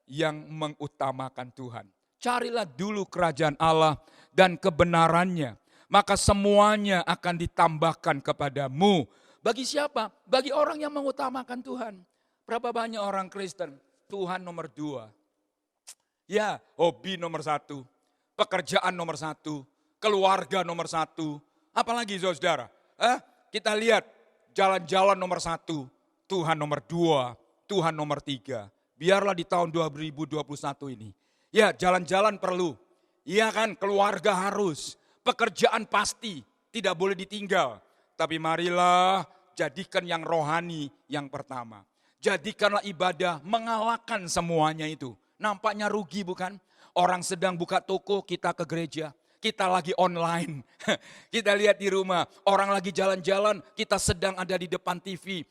Yang mengutamakan Tuhan. Carilah dulu kerajaan Allah dan kebenarannya. Maka semuanya akan ditambahkan kepadamu. Bagi siapa? Bagi orang yang mengutamakan Tuhan. Berapa banyak orang Kristen? Tuhan nomor 2. Ya, hobi nomor 1. Pekerjaan nomor 1. Keluarga nomor 1. Apalagi saudara? Kita lihat jalan-jalan nomor 1. Tuhan nomor 2. Tuhan nomor 3. Biarlah di tahun 2021 ini. Ya, jalan-jalan perlu. Iya kan, keluarga harus. Pekerjaan pasti tidak boleh ditinggal. Tapi marilah jadikan yang rohani yang pertama. Jadikanlah ibadah mengalahkan semuanya itu. Nampaknya rugi bukan? Orang sedang buka toko, kita ke gereja. Kita lagi online. Kita lihat di rumah. Orang lagi jalan-jalan, kita sedang ada di depan TV.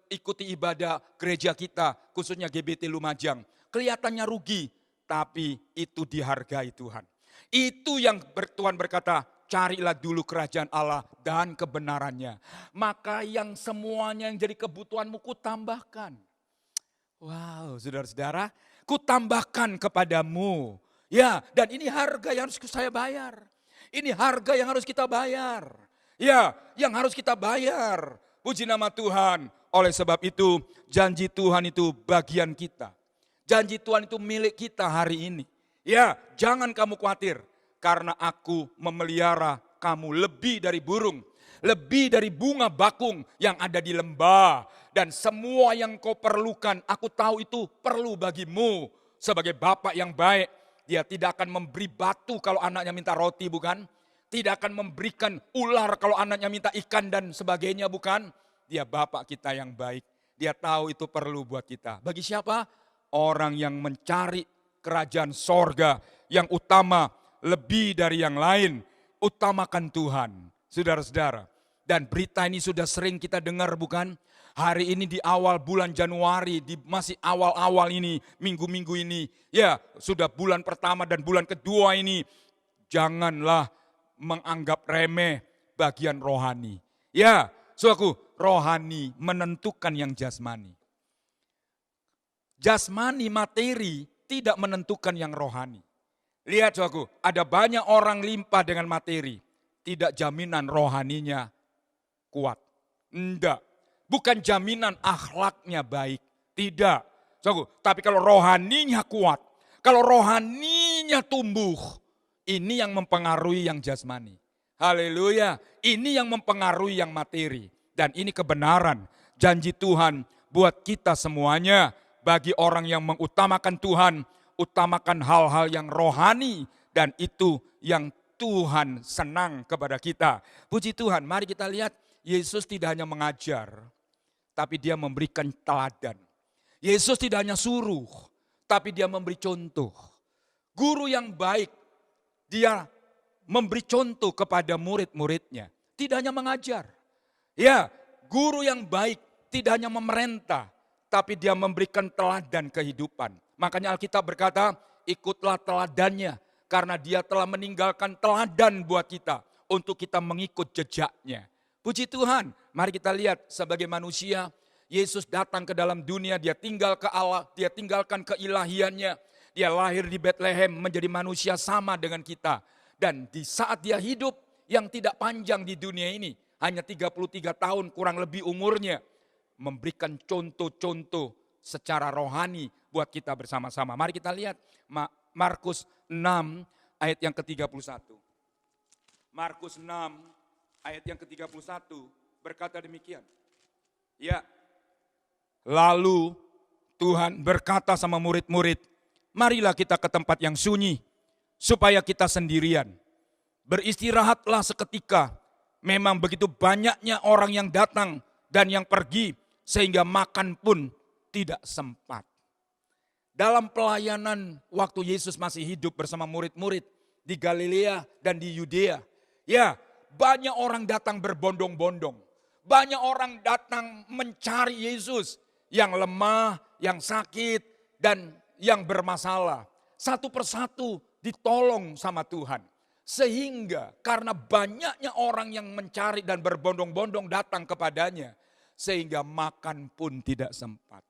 Ikuti ibadah gereja kita, khususnya GBT Lumajang. Kelihatannya rugi, tapi itu dihargai Tuhan. Itu yang Tuhan berkata, carilah dulu kerajaan Allah dan kebenarannya. Maka yang semuanya yang jadi kebutuhanmu kutambahkan. Wow, saudara-saudara, kutambahkan kepadamu. Ya, dan ini harga yang harus saya bayar. Ini harga yang harus kita bayar. Ya, yang harus kita bayar. Puji nama Tuhan. Oleh sebab itu, janji Tuhan itu bagian kita. Janji Tuhan itu milik kita hari ini. Ya, jangan kamu khawatir. Karena aku memelihara kamu lebih dari burung. Lebih dari bunga bakung yang ada di lembah. Dan semua yang kau perlukan, aku tahu itu perlu bagimu. Sebagai bapak yang baik, dia tidak akan memberi batu kalau anaknya minta roti, bukan? Tidak akan memberikan ular kalau anaknya minta ikan dan sebagainya, bukan? Dia bapak kita yang baik. Dia tahu itu perlu buat kita. Bagi siapa? Orang yang mencari kerajaan sorga yang utama lebih dari yang lain. Utamakan Tuhan, saudara-saudara. Dan berita ini sudah sering kita dengar, bukan? Hari ini di awal bulan Januari, masih awal-awal ini, minggu-minggu ini. Ya, sudah bulan pertama dan bulan kedua ini. Janganlah menganggap remeh bagian rohani. Ya, saudaraku, rohani menentukan yang jasmani. Jasmani, materi tidak menentukan yang rohani. Lihat saudaraku, ada banyak orang limpah dengan materi. Tidak jaminan rohaninya kuat. Enggak. Bukan jaminan akhlaknya baik. Tidak. Saudaraku, tapi kalau rohaninya kuat, kalau rohaninya tumbuh, ini yang mempengaruhi yang jasmani. Haleluya. Ini yang mempengaruhi yang materi. Dan ini kebenaran. Janji Tuhan buat kita semuanya. Bagi orang yang mengutamakan Tuhan, utamakan hal-hal yang rohani. Dan itu yang Tuhan senang kepada kita. Puji Tuhan, mari kita lihat. Yesus tidak hanya mengajar, tapi dia memberikan teladan. Yesus tidak hanya suruh, tapi dia memberi contoh. Guru yang baik, dia memberi contoh kepada murid-muridnya. Tidak hanya mengajar. Ya, guru yang baik tidak hanya memerintah, tapi dia memberikan teladan kehidupan. Makanya Alkitab berkata, ikutlah teladannya, karena dia telah meninggalkan teladan buat kita, untuk kita mengikut jejaknya. Puji Tuhan, mari kita lihat sebagai manusia, Yesus datang ke dalam dunia, dia tinggal ke Allah, dia tinggalkan keilahiannya. Dia lahir di Bethlehem menjadi manusia sama dengan kita. Dan di saat dia hidup yang tidak panjang di dunia ini, hanya 33 tahun kurang lebih umurnya. memberikan contoh-contoh secara rohani buat kita bersama-sama. Mari kita lihat Markus 6 ayat yang ke-31. Markus 6 ayat yang ke-31 berkata demikian. Ya, lalu Tuhan berkata sama murid-murid, marilah kita ke tempat yang sunyi, supaya kita sendirian. Beristirahatlah seketika, memang begitu banyaknya orang yang datang dan yang pergi, sehingga makan pun tidak sempat. Dalam pelayanan waktu Yesus masih hidup bersama murid-murid di Galilea dan di Yudea, ya banyak orang datang berbondong-bondong. Banyak orang datang mencari Yesus yang lemah, yang sakit, dan yang bermasalah. Satu persatu ditolong sama Tuhan. Sehingga karena banyaknya orang yang mencari dan berbondong-bondong datang kepadanya, sehingga makan pun tidak sempat.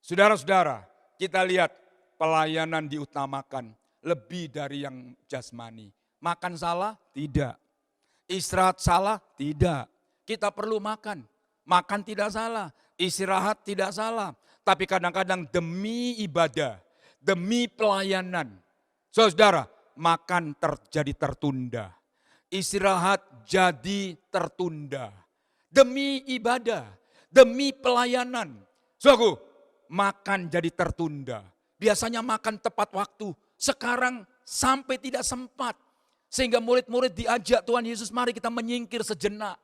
Saudara-saudara, kita lihat pelayanan diutamakan lebih dari yang jasmani. Makan salah? Tidak. Istirahat salah? Tidak. Kita perlu makan. Makan tidak salah. Istirahat tidak salah. Tapi kadang-kadang demi ibadah, demi pelayanan. Saudara, makan jadi tertunda. Istirahat jadi tertunda. Demi ibadah, demi pelayanan. Saudaraku, makan jadi tertunda. Biasanya makan tepat waktu. Sekarang sampai tidak sempat. Sehingga murid-murid diajak Tuhan Yesus, mari kita menyingkir sejenak.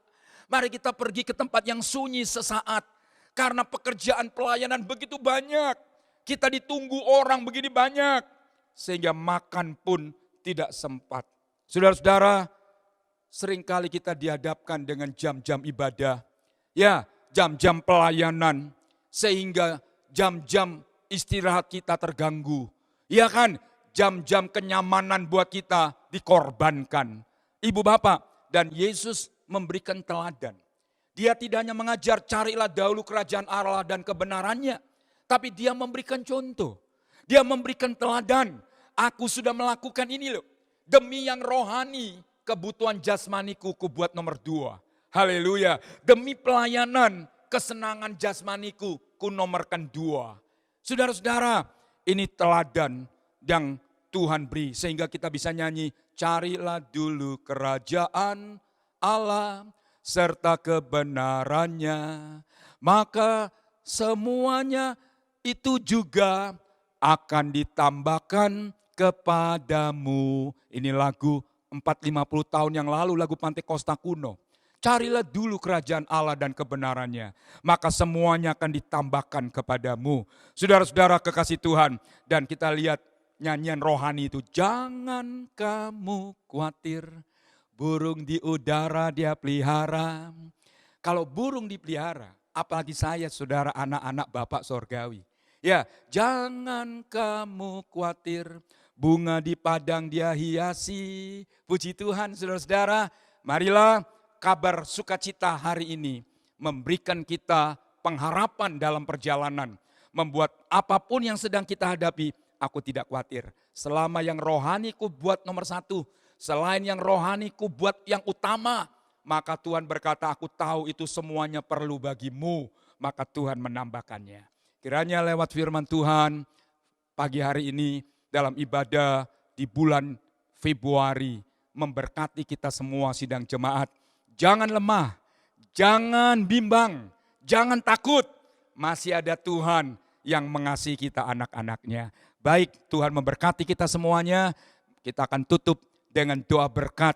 Mari kita pergi ke tempat yang sunyi sesaat. Karena pekerjaan pelayanan begitu banyak. Kita ditunggu orang begini banyak. Sehingga makan pun tidak sempat. Saudara-saudara, seringkali kita dihadapkan dengan jam-jam ibadah. Ya, jam-jam pelayanan. Sehingga jam-jam istirahat kita terganggu. Ya kan, jam-jam kenyamanan buat kita dikorbankan. Ibu bapak, dan Yesus memberikan teladan. Dia tidak hanya mengajar carilah dahulu kerajaan Allah dan kebenarannya. Tapi dia memberikan contoh. Dia memberikan teladan. Aku sudah melakukan ini loh. Demi yang rohani, kebutuhan jasmaniku ku buat nomor 2. Haleluya. Demi pelayanan, kesenangan jasmaniku ku nomorkan 2. Saudara-saudara, ini teladan yang Tuhan beri. Sehingga kita bisa nyanyi, carilah dulu kerajaan Allah serta kebenarannya, maka semuanya itu juga akan ditambahkan kepadamu. Ini lagu 450 tahun yang lalu, lagu Pantai Kosta kuno. Carilah dulu kerajaan Allah dan kebenarannya, maka semuanya akan ditambahkan kepadamu. Saudara-saudara kekasih Tuhan, dan kita lihat nyanyian rohani itu, jangan kamu khawatir. Burung di udara dia pelihara. Kalau burung dipelihara, apalagi saya saudara anak-anak Bapak Sorgawi. Ya, jangan kamu khawatir. Bunga di padang dia hiasi. Puji Tuhan saudara-saudara. Marilah kabar sukacita hari ini memberikan kita pengharapan dalam perjalanan. Membuat apapun yang sedang kita hadapi, aku tidak khawatir. Selama yang rohani ku buat nomor 1. Selain yang rohani ku buat yang utama, maka Tuhan berkata, aku tahu itu semuanya perlu bagimu, maka Tuhan menambahkannya. Kiranya lewat firman Tuhan, pagi hari ini dalam ibadah di bulan Februari, memberkati kita semua sidang jemaat. Jangan lemah, jangan bimbang, jangan takut, masih ada Tuhan yang mengasihi kita anak-anaknya. Baik, Tuhan memberkati kita semuanya, kita akan tutup dengan doa berkat.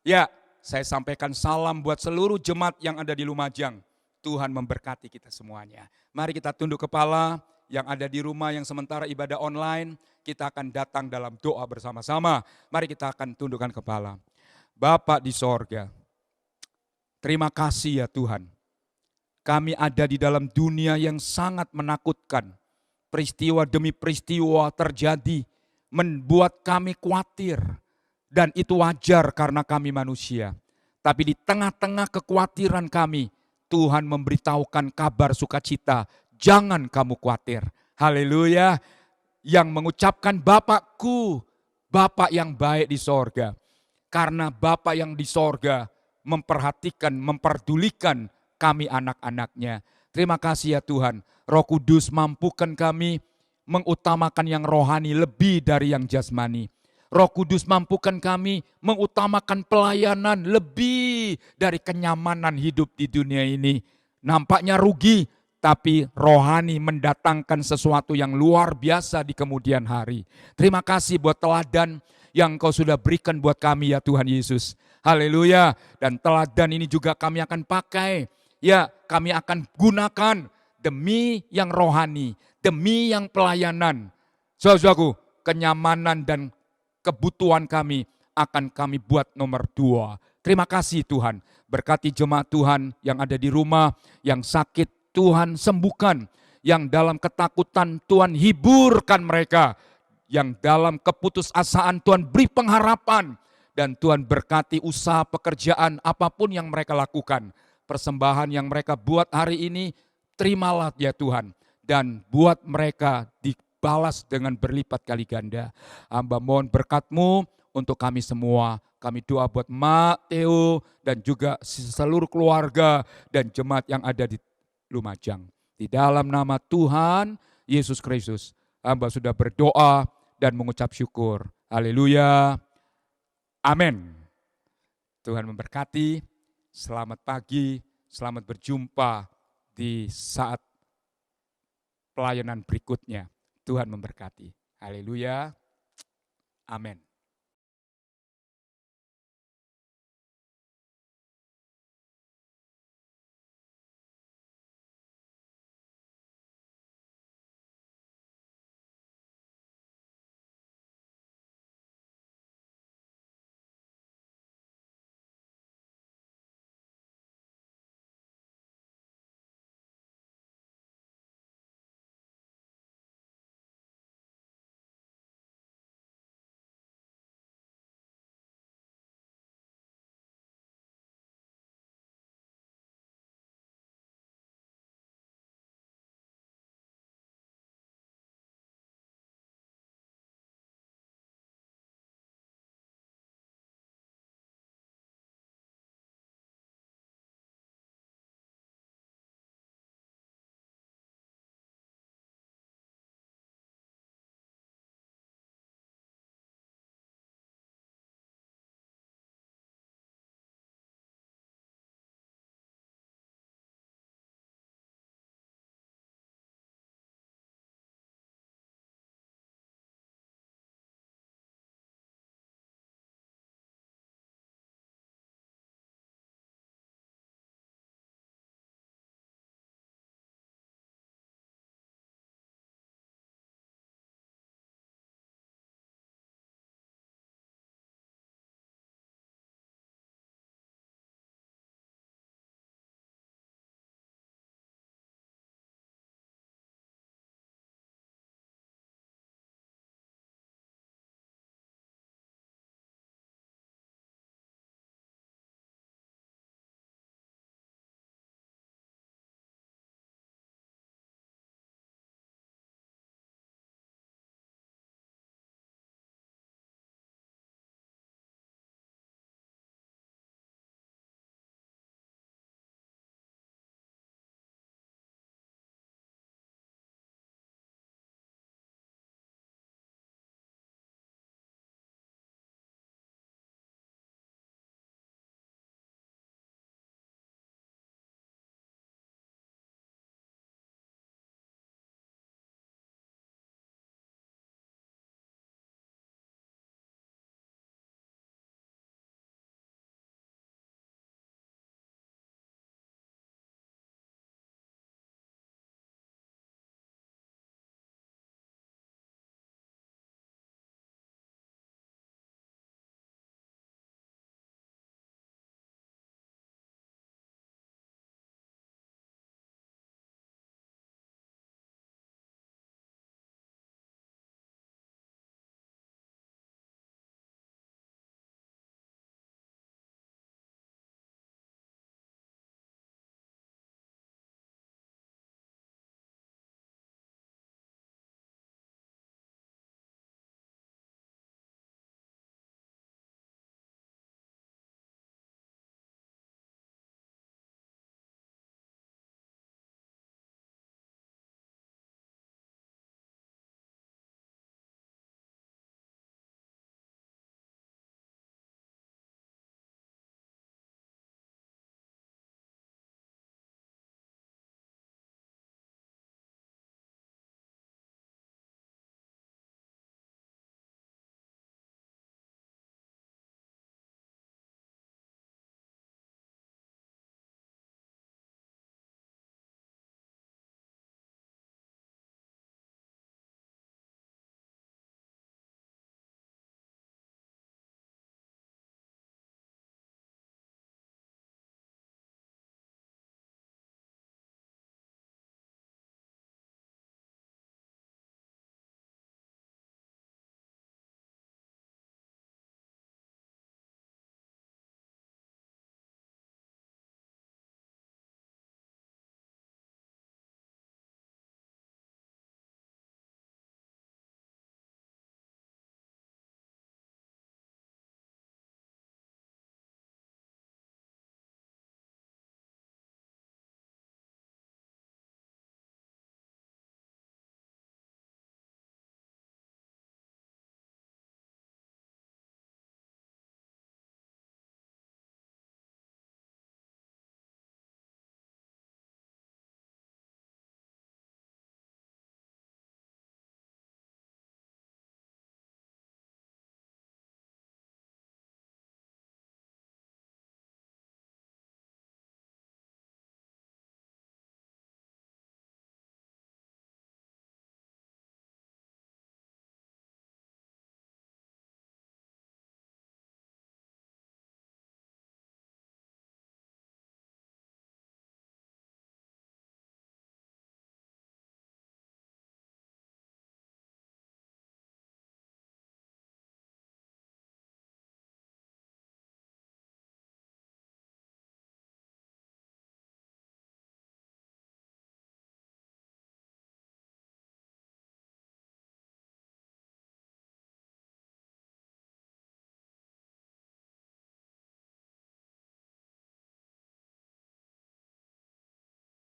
Ya, saya sampaikan salam buat seluruh jemaat yang ada di Lumajang. Tuhan memberkati kita semuanya. Mari kita tunduk kepala, yang ada di rumah yang sementara ibadah online, kita akan datang dalam doa bersama-sama. Mari kita akan tundukkan kepala. Bapa di sorga, terima kasih ya Tuhan. Kami ada di dalam dunia yang sangat menakutkan. Peristiwa demi peristiwa terjadi, membuat kami khawatir. Dan itu wajar karena kami manusia. Tapi di tengah-tengah kekhawatiran kami, Tuhan memberitahukan kabar sukacita. Jangan kamu khawatir. Haleluya. Yang mengucapkan Bapakku, Bapak yang baik di sorga. Karena Bapak yang di sorga memperhatikan, memperdulikan kami anak-anaknya. Terima kasih ya Tuhan. Roh Kudus mampukan kami mengutamakan yang rohani lebih dari yang jasmani. Roh Kudus mampukan kami mengutamakan pelayanan lebih dari kenyamanan hidup di dunia ini. Nampaknya rugi, tapi rohani mendatangkan sesuatu yang luar biasa di kemudian hari. Terima kasih buat teladan yang Kau sudah berikan buat kami ya Tuhan Yesus. Haleluya. Dan teladan ini juga kami akan pakai. Ya, kami akan gunakan demi yang rohani, demi yang pelayanan. Saudaraku, kenyamanan dan kebutuhan kami akan kami buat nomor 2. Terima kasih Tuhan. Berkati jemaat Tuhan yang ada di rumah, yang sakit Tuhan sembuhkan. Yang dalam ketakutan Tuhan hiburkan mereka. Yang dalam keputusasaan Tuhan beri pengharapan. Dan Tuhan berkati usaha pekerjaan apapun yang mereka lakukan. Persembahan yang mereka buat hari ini, terimalah ya Tuhan. Dan buat mereka dibalas dengan berlipat kali ganda. Hamba mohon berkat-Mu untuk kami semua. Kami doa buat Mak Theo dan juga seluruh keluarga dan jemaat yang ada di Lumajang. Di dalam nama Tuhan Yesus Kristus, hamba sudah berdoa dan mengucap syukur. Haleluya. Amin. Tuhan memberkati. Selamat pagi, selamat berjumpa di saat pelayanan berikutnya. Tuhan memberkati. Haleluya. Amin.